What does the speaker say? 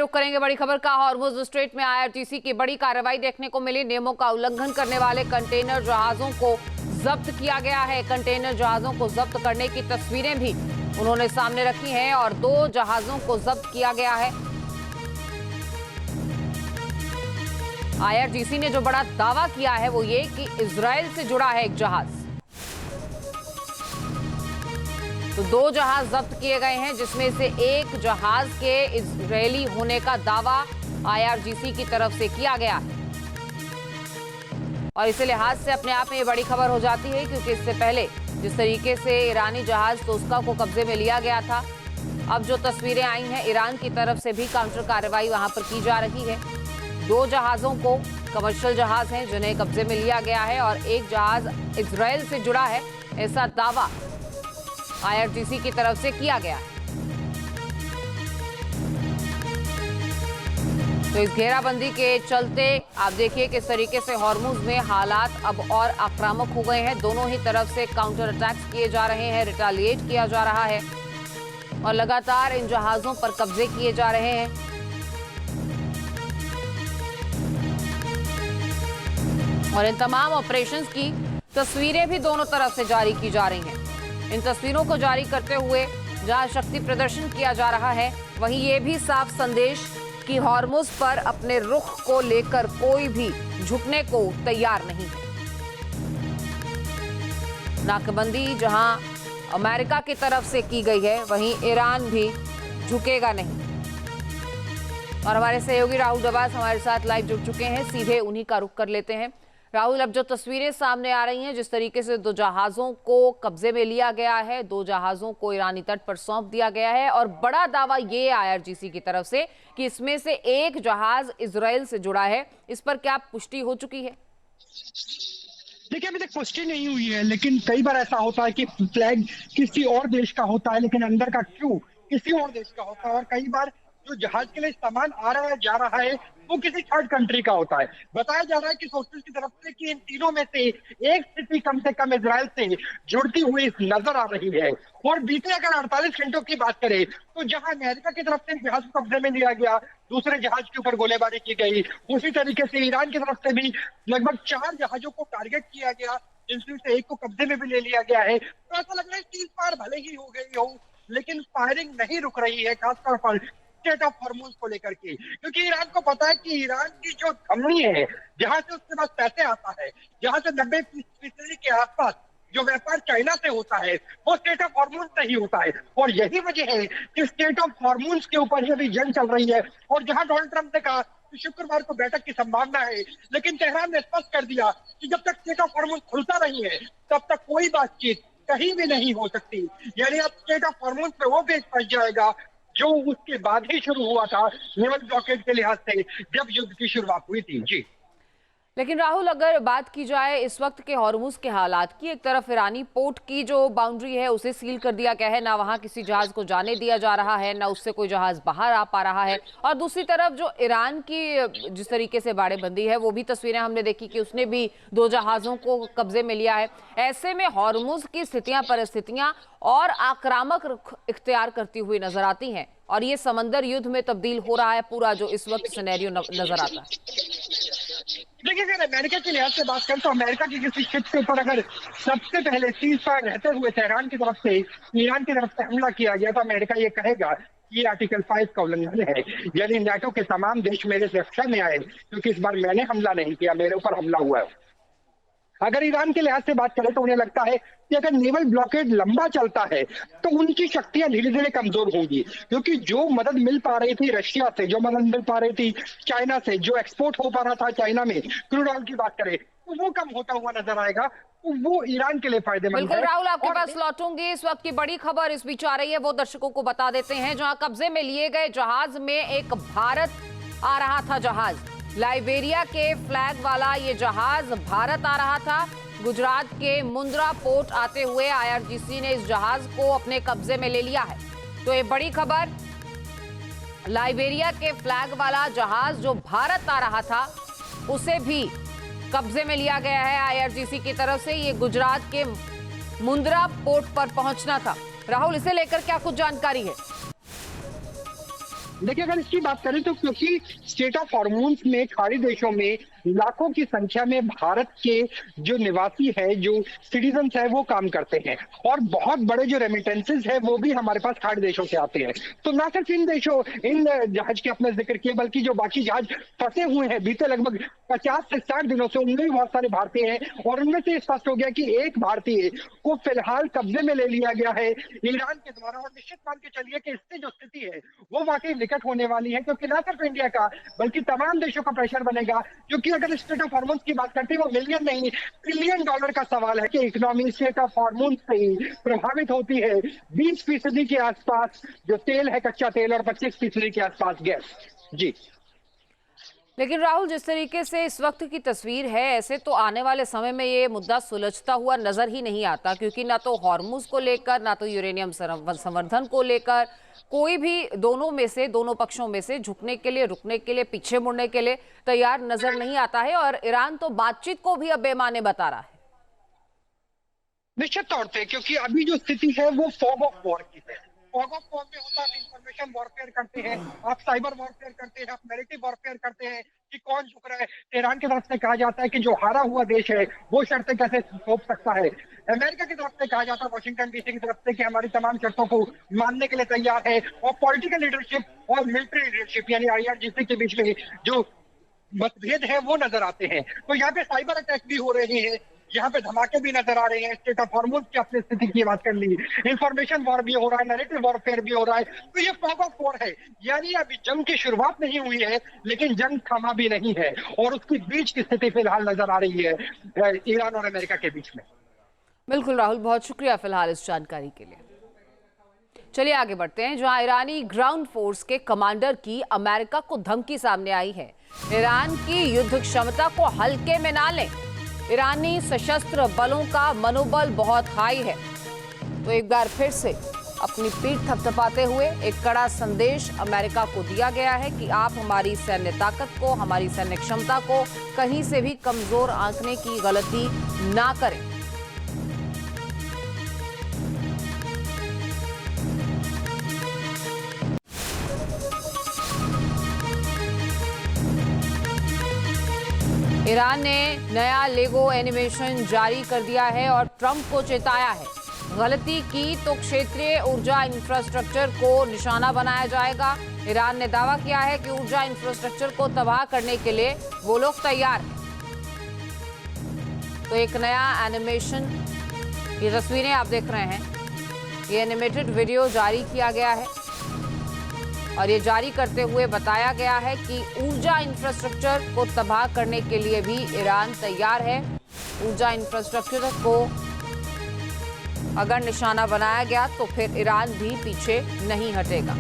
रुख करेंगे बड़ी खबर का। हॉर्मुज़ स्ट्रेट में आईआरजीसी की बड़ी कार्रवाई देखने को मिली। नियमों का उल्लंघन करने वाले कंटेनर जहाजों को जब्त किया गया है। कंटेनर जहाजों को जब्त करने की तस्वीरें भी उन्होंने सामने रखी हैं और 2 जहाजों को जब्त किया गया है। आईआरजीसी ने जो बड़ा दावा किया है वो ये कि इजराइल से जुड़ा है एक जहाज। तो 2 जहाज जब्त किए गए हैं, जिसमें से एक जहाज के इजरायली होने का दावा आईआरजीसी की तरफ से किया गया है। और इसी लिहाज से अपने आप में ये बड़ी खबर हो जाती है, क्योंकि इससे पहले जिस तरीके से ईरानी जहाज तोस्का को कब्जे में लिया गया था, अब जो तस्वीरें आई हैं ईरान की तरफ से भी काउंटर कार्रवाई वहां पर की जा रही है। 2 जहाजों को, कमर्शियल जहाज हैं जिन्हें कब्जे में लिया गया है, और एक जहाज इजराइल से जुड़ा है, ऐसा दावा आईआरजीसी की तरफ से किया गया है। तो इस घेराबंदी के चलते आप देखिए किस तरीके से हॉर्मुज़ में हालात अब और आक्रामक हो गए हैं। दोनों ही तरफ से काउंटर अटैक्स किए जा रहे हैं, रिटेलिएट किया जा रहा है और लगातार इन जहाजों पर कब्जे किए जा रहे हैं। और इन तमाम ऑपरेशंस की तस्वीरें भी दोनों तरफ से जारी की जा रही हैं। इन तस्वीरों को जारी करते हुए जहां शक्ति प्रदर्शन किया जा रहा है, वहीं ये भी साफ संदेश कि हॉर्मुज़ पर अपने रुख को लेकर कोई भी झुकने को तैयार नहीं है। नाकाबंदी जहां अमेरिका की तरफ से की गई है, वहीं ईरान भी झुकेगा नहीं। और हमारे सहयोगी राहुल दबास हमारे साथ लाइव जुड़ चुके हैं, सीधे उन्हीं का रुख कर लेते हैं। राहुल, अब जो तस्वीरें सामने आ रही हैं, जिस तरीके से 2 जहाजों को कब्जे में लिया गया है, 2 जहाजों को ईरानी तट पर सौंप दिया गया है, और बड़ा दावा ये आईआरजीसी की तरफ से कि इसमें से एक जहाज इजराइल से जुड़ा है। इस पर क्या पुष्टि हो चुकी है? देखिए, अभी तक पुष्टि नहीं हुई है, लेकिन कई बार ऐसा होता है कि फ्लैग किसी और देश का होता है, लेकिन अंदर का क्रू किसी और देश का होता है। और कई बार जो जहाज के लिए सामान आ रहा है, जा रहा है, वो किसी थर्ड कंट्री का होता है। बताया जा रहा है कि सोर्सेज की तरफ से कि इन तीनों में से एक स्थिति कम से कम इजराइल से जुड़ती हुई नजर आ रही है। और बीते अगर 48 घंटों की बात करें, तो जहां अमेरिका की तरफ से जहाज को कब्जे में लिया गया, दूसरे जहाज के ऊपर गोलीबारी की गई, उसी तरीके से ईरान की तरफ से भी लगभग 4 जहाजों को टारगेट किया गया, जिनमें से एक को कब्जे में भी ले लिया गया है। तो ऐसा लग रहा है सीज फायर भले ही हो गई हो, लेकिन फायरिंग नहीं रुक रही है, खासतौर पर स्टेट ऑफ हॉर्मुज़ को लेकर के, क्योंकि ईरान को पता है कि ईरान की जो धमनी है, जहां से उसके पास पैसे आता है, जहां से 90% के आसपास जो व्यापार चाइना से होता है, वो स्टेट ऑफ हॉर्मुज़ से ही होता है। और यही वजह है कि स्टेट ऑफ हॉर्मुज़ के ऊपर ही अभी जंग चल रही है। और जहां डोनाल्ड ट्रंप ने कहा कि शुक्रवार को बैठक की संभावना है, लेकिन तेहरान ने स्पष्ट कर दिया कि जब तक स्टेट ऑफ हॉर्मुज़ खुलता नहीं है, तब तक कोई बातचीत कहीं भी नहीं हो सकती। यानी अब स्टेट ऑफ हॉर्मुज़ पे वो पेज फंस जाएगा जो उसके बाद ही शुरू हुआ था, नेवल ब्लॉकेड के लिहाज से, जब युद्ध की शुरुआत हुई थी। जी, लेकिन राहुल, अगर बात की जाए इस वक्त के हॉर्मुज़ के हालात की, एक तरफ ईरानी पोर्ट की जो बाउंड्री है उसे सील कर दिया गया है, ना वहां किसी जहाज को जाने दिया जा रहा है, ना उससे कोई जहाज बाहर आ पा रहा है। और दूसरी तरफ जो ईरान की जिस तरीके से बाड़ेबंदी है, वो भी तस्वीरें हमने देखी कि उसने भी 2 जहाजों को कब्जे में लिया है। ऐसे में हॉर्मुज़ की परिस्थितियां और आक्रामक रुख इख्तियार करती हुई नजर आती हैं, और ये समंदर युद्ध में तब्दील हो रहा है पूरा जो इस वक्त सिनेरियो नजर आता है। देखिए, अगर अमेरिका के लिहाज से बात करें, तो अमेरिका की किसी शिप के ऊपर अगर सबसे पहले सीज फायर रहते हुए तेहरान की तरफ से, ईरान की तरफ से हमला किया गया, तो अमेरिका ये कहेगा कि ये आर्टिकल 5 का उल्लंघन है। यानी नाटो के तमाम देश मेरे से रक्षा में आए, क्योंकि इस बार मैंने हमला नहीं किया, मेरे ऊपर हमला हुआ है। अगर ईरान के लिहाज से बात करें, तो उन्हें लगता है कि अगर नेवल ब्लॉकेड लंबा चलता है, तो उनकी शक्तियां धीरे धीरे कमजोर होंगी, क्योंकि जो मदद मिल पा रही थी रशिया से, जो मदद मिल पा रही थी चाइना से, जो एक्सपोर्ट हो पा रहा था चाइना में, क्रूड ऑयल की बात करें, तो वो कम होता हुआ नजर आएगा। तो वो ईरान के लिए फायदेमंद है। बिल्कुल राहुल, आपके पास लौटूंगी। इस वक्त की बड़ी खबर इस बीच आ रही है, वो दर्शकों को बता देते हैं। जहां कब्जे में लिए गए जहाज में एक भारत आ रहा था जहाज, लाइबेरिया के फ्लैग वाला ये जहाज भारत आ रहा था। गुजरात के मुंद्रा पोर्ट आते हुए आईआरजीसी ने इस जहाज को अपने कब्जे में ले लिया है। तो ये बड़ी खबर, लाइबेरिया के फ्लैग वाला जहाज जो भारत आ रहा था, उसे भी कब्जे में लिया गया है आईआरजीसी की तरफ से। ये गुजरात के मुंद्रा पोर्ट पर पहुंचना था। राहुल, इसे लेकर क्या कुछ जानकारी है? देखिए, अगर इसकी बात करें तो क्योंकि स्टेट ऑफ हॉर्मोन्स में खाड़ी देशों में लाखों की संख्या में भारत के जो निवासी है, जो सिटीजन्स है, वो काम करते हैं और बहुत बड़े जो रेमिटेंसेस है वो भी हमारे पास खाड़ी देशों से आते हैं। तो ना सिर्फ इन देशों, इन जहाज के अपने जिक्र किए, बल्कि जो बाकी जहाज फंसे हुए हैं बीते लगभग 50 से 60 दिनों से, उनमें भी बहुत सारे भारतीय हैं और उनमें से स्पष्ट हो गया कि एक भारतीय को फिलहाल कब्जे में ले लिया गया है ईरान के द्वारा। और निश्चित मान के चलिए कि इससे जो स्थिति है वो वाकई विकट होने वाली है, क्योंकि ना सिर्फ इंडिया का बल्कि तमाम देशों का प्रेशर बनेगा। क्योंकि अगर स्टेट ऑफ हॉर्मोन्स की बात करते हैं, वो मिलियन नहीं ट्रिलियन डॉलर का सवाल है कि इकोनॉमी स्टेट ऑफ हॉर्मोन्स से ही प्रभावित होती है। 20% के आसपास जो तेल है, कच्चा तेल, और 25% के आसपास गैस। जी, लेकिन राहुल, जिस तरीके से इस वक्त की तस्वीर है, ऐसे तो आने वाले समय में ये मुद्दा सुलझता हुआ नजर ही नहीं आता, क्योंकि ना तो हॉर्मुज को लेकर, ना तो यूरेनियम संवर्धन को लेकर कोई भी दोनों पक्षों में से झुकने के लिए, रुकने के लिए, पीछे मुड़ने के लिए तैयार नजर नहीं आता है। और ईरान तो बातचीत को भी अब बेमाने बता रहा है। निश्चित तौर पे, क्योंकि अभी जो स्थिति है वो फॉग ऑफ वॉर की है। फॉग ऑफ वॉर में होता है, आप इंफॉर्मेशन वॉरफेयर करते हैं, आप साइबर वॉरफेयर करते हैं, आप नैरेटिव वॉरफेयर करते हैं कि कौन झुक रहा है। ईरान की तरफ से कहा जाता है कि जो हारा हुआ देश है वो शर्तें कैसे थोप सकता है। अमेरिका की तरफ से कहा जाता है, वॉशिंगटन डीसी की तरफ से, कि हमारी तमाम शर्तों को मानने के लिए तैयार है। और पॉलिटिकल लीडरशिप और मिलिट्री लीडरशिप यानी IRGC के बीच में जो मतभेद है वो नजर आते हैं। तो यहाँ पे साइबर अटैक भी हो रहे हैं, यहाँ पे धमाके भी नजर आ रहे हैं। स्टेट ऑफ हॉर्मोन्स की अपनी स्थिति की बात कर ली, इंफॉर्मेशन वॉर भी हो रहा है, नैरेटिव वॉरफेयर भी हो रहा है। तो ये फॉग ऑफ वॉर है, यानी अभी जंग की शुरुआत नहीं हुई है लेकिन जंग थमा भी नहीं है, और उसकी बीच की स्थिति फिलहाल नजर आ रही है ईरान और अमेरिका के बीच में। बिल्कुल राहुल, बहुत शुक्रिया फिलहाल इस जानकारी के लिए। चलिए आगे बढ़ते हैं, जहां ईरानी ग्राउंड फोर्स के कमांडर की अमेरिका को धमकी सामने आई है। ईरान की युद्ध क्षमता को हल्के में ना लें, ईरानी सशस्त्र बलों का मनोबल बहुत हाई है। तो एक बार फिर से अपनी पीठ थपथपाते हुए एक कड़ा संदेश अमेरिका को दिया गया है कि आप हमारी सैन्य ताकत को, हमारी सैन्य क्षमता को कहीं से भी कमजोर आंकने की गलती ना करें। ईरान ने नया लेगो एनिमेशन जारी कर दिया है और ट्रंप को चेताया है, गलती की तो क्षेत्रीय ऊर्जा इंफ्रास्ट्रक्चर को निशाना बनाया जाएगा। ईरान ने दावा किया है कि ऊर्जा इंफ्रास्ट्रक्चर को तबाह करने के लिए वो लोग तैयार हैं। तो एक नया एनिमेशन, ये तस्वीरें आप देख रहे हैं, ये एनिमेटेड वीडियो जारी किया गया है और ये जारी करते हुए बताया गया है कि ऊर्जा इंफ्रास्ट्रक्चर को तबाह करने के लिए भी ईरान तैयार है। ऊर्जा इंफ्रास्ट्रक्चर को अगर निशाना बनाया गया तो फिर ईरान भी पीछे नहीं हटेगा।